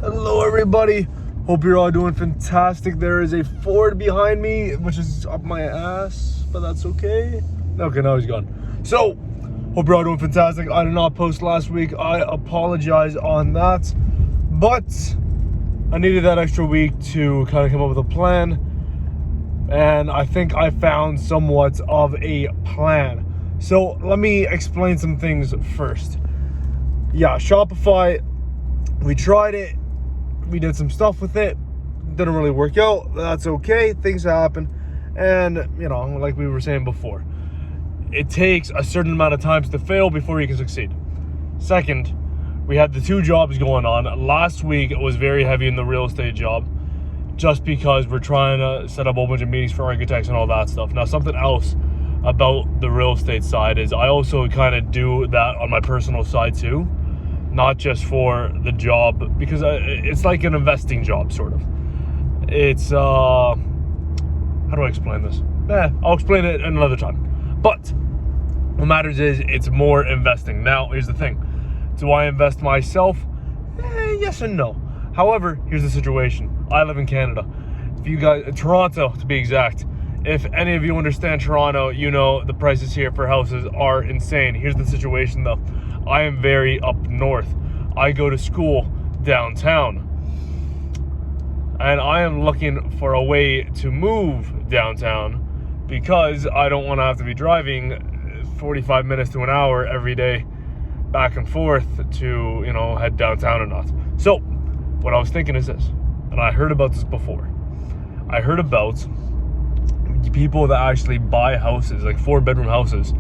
Hello everybody, hope you're all doing fantastic. There is a Ford behind me, which is up my ass, but that's okay. Okay, now he's gone. So, hope you're all doing fantastic. I did not post last week, I apologize on that, but I needed that extra week to kind of come up with a plan, and I think I found somewhat of a plan. So let me explain some things first. Yeah, Shopify, we tried it. We did some stuff with it, didn't really work out. That's okay, things happen. And you know, like we were saying before, it takes a certain amount of times to fail before you can succeed. Second, we had the two jobs going on. Last week it was very heavy in the real estate job, just because we're trying to set up a whole bunch of meetings for architects and all that stuff. Now, something else about the real estate side is I also kind of do that on my personal side too, not just for the job, because it's like an investing job, sort of. It's, how do I explain this? I'll explain it another time. But what matters is it's more investing. Now, here's the thing. Do I invest myself? Yes and no. However, here's the situation. I live in Canada. If you guys, Toronto to be exact, if any of you understand Toronto, you know the prices here for houses are insane. Here's the situation though. I am very up north. I go to school downtown. And I am looking for a way to move downtown because I don't want to have to be driving 45 minutes to an hour every day back and forth to, you know, head downtown or not. So, what I was thinking is this, and I heard about this before. I heard about people that actually buy houses, like 4-bedroom houses,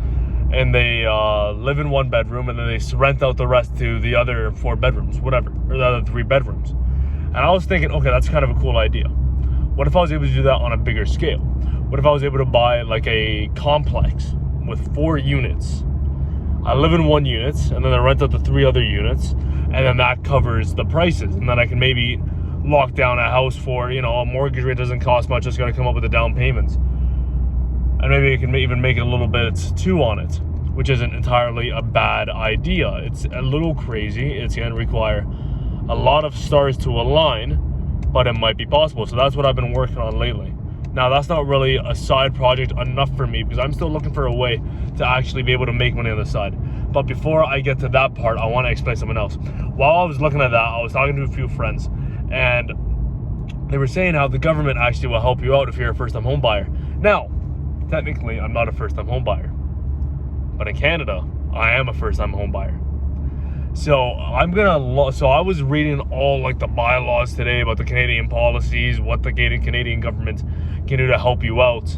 and they live in 1 bedroom and then they rent out the rest to the other 4 bedrooms, whatever, or the other 3 bedrooms. And I was thinking, okay, that's kind of a cool idea. What if I was able to do that on a bigger scale? What if I was able to buy like a complex with 4 units? I live in 1 unit and then I rent out the 3 other units, and then that covers the prices. And then I can maybe lock down a house for, you know, a mortgage rate doesn't cost much, just got to come up with the down payments. And maybe I can even make it a little bit too on it, which isn't entirely a bad idea. It's a little crazy. It's going to require a lot of stars to align, but it might be possible. So that's what I've been working on lately. Now, that's not really a side project enough for me because I'm still looking for a way to actually be able to make money on the side. But before I get to that part, I want to explain something else. While I was looking at that, I was talking to a few friends, and they were saying how the government actually will help you out if you're a first-time home buyer. Now, technically, I'm not a first-time home buyer, but in Canada, I am a first-time home buyer. So I was reading all like the bylaws today about the Canadian policies, what the Canadian government can do to help you out.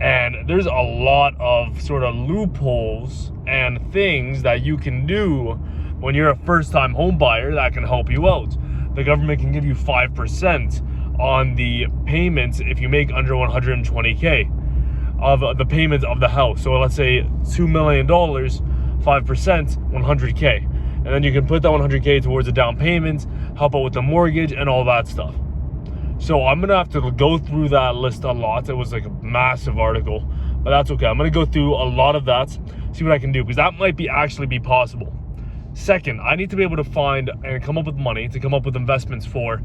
And there's a lot of sort of loopholes and things that you can do when you're a first-time home buyer that can help you out. The government can give you 5% on the payments if you make under 120K. Of the payments of the house. So let's say $2 million, 5%, 100K. And then you can put that 100K towards a down payment, help out with the mortgage and all that stuff. So I'm gonna have to go through that list a lot. It was like a massive article, but that's okay. I'm gonna go through a lot of that, see what I can do, because that might actually be possible. Second, I need to be able to find and come up with money to come up with investments for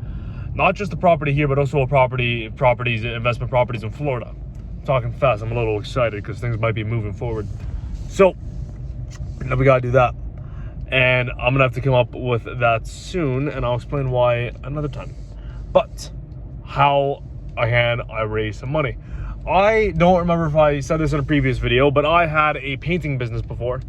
not just the property here, but also investment properties in Florida. Talking fast, I'm a little excited because things might be moving forward. So now we gotta do that, and I'm gonna have to come up with that soon, and I'll explain why another time. But how can I raise some money? I don't remember if I said this in a previous video, but I had a painting business before,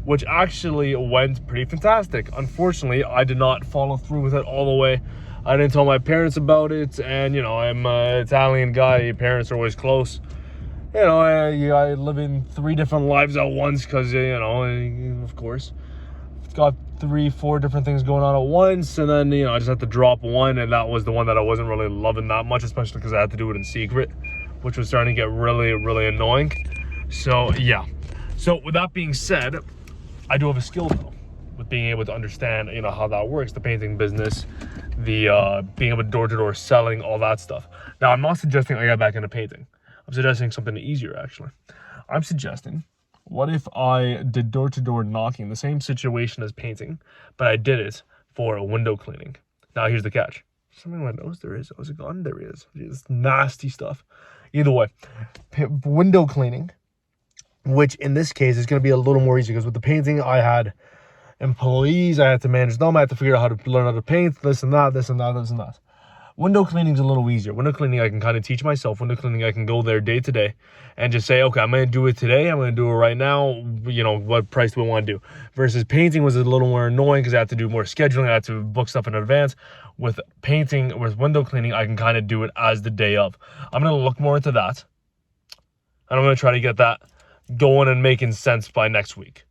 which actually went pretty fantastic. Unfortunately, I did not follow through with it all the way. I didn't tell my parents about it, and you know, I'm an Italian guy, your parents are always close. You know, I live in 3 different lives at once because, you know, of course, it's got 3-4 different things going on at once. And then, you know, I just had to drop one, and that was the one that I wasn't really loving that much, especially because I had to do it in secret, which was starting to get really, really annoying. So, yeah. So, with that being said, I do have a skill, though, with being able to understand, you know, how that works, the painting business, the being able to door-to-door selling, all that stuff. Now, I'm not suggesting I get back into painting. I'm suggesting something easier, actually. I'm suggesting, what if I did door-to-door knocking, the same situation as painting, but I did it for window cleaning. Now here's the catch. Something on my nose there is. Oh, is it gone? There he is. It's nasty stuff. Either way, window cleaning, which in this case is going to be a little more easy because with the painting, I had employees, I had to manage them, I had to figure out how to learn how to paint, this and that, this and that, this and that. Window cleaning is a little easier. Window cleaning, I can kind of teach myself. Window cleaning, I can go there day to day and just say, okay, I'm going to do it today. I'm going to do it right now. You know, what price do we want to do? Versus painting was a little more annoying because I had to do more scheduling. I had to book stuff in advance. With painting, with window cleaning, I can kind of do it as the day of. I'm going to look more into that. And I'm going to try to get that going and making sense by next week.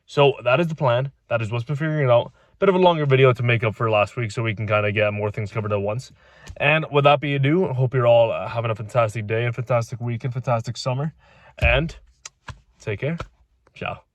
So that is the plan. That is what's been figuring it out. Bit of a longer video to make up for last week so we can kind of get more things covered at once. And with that being ado, I hope you're all having a fantastic day and fantastic week and fantastic summer. And take care. Ciao.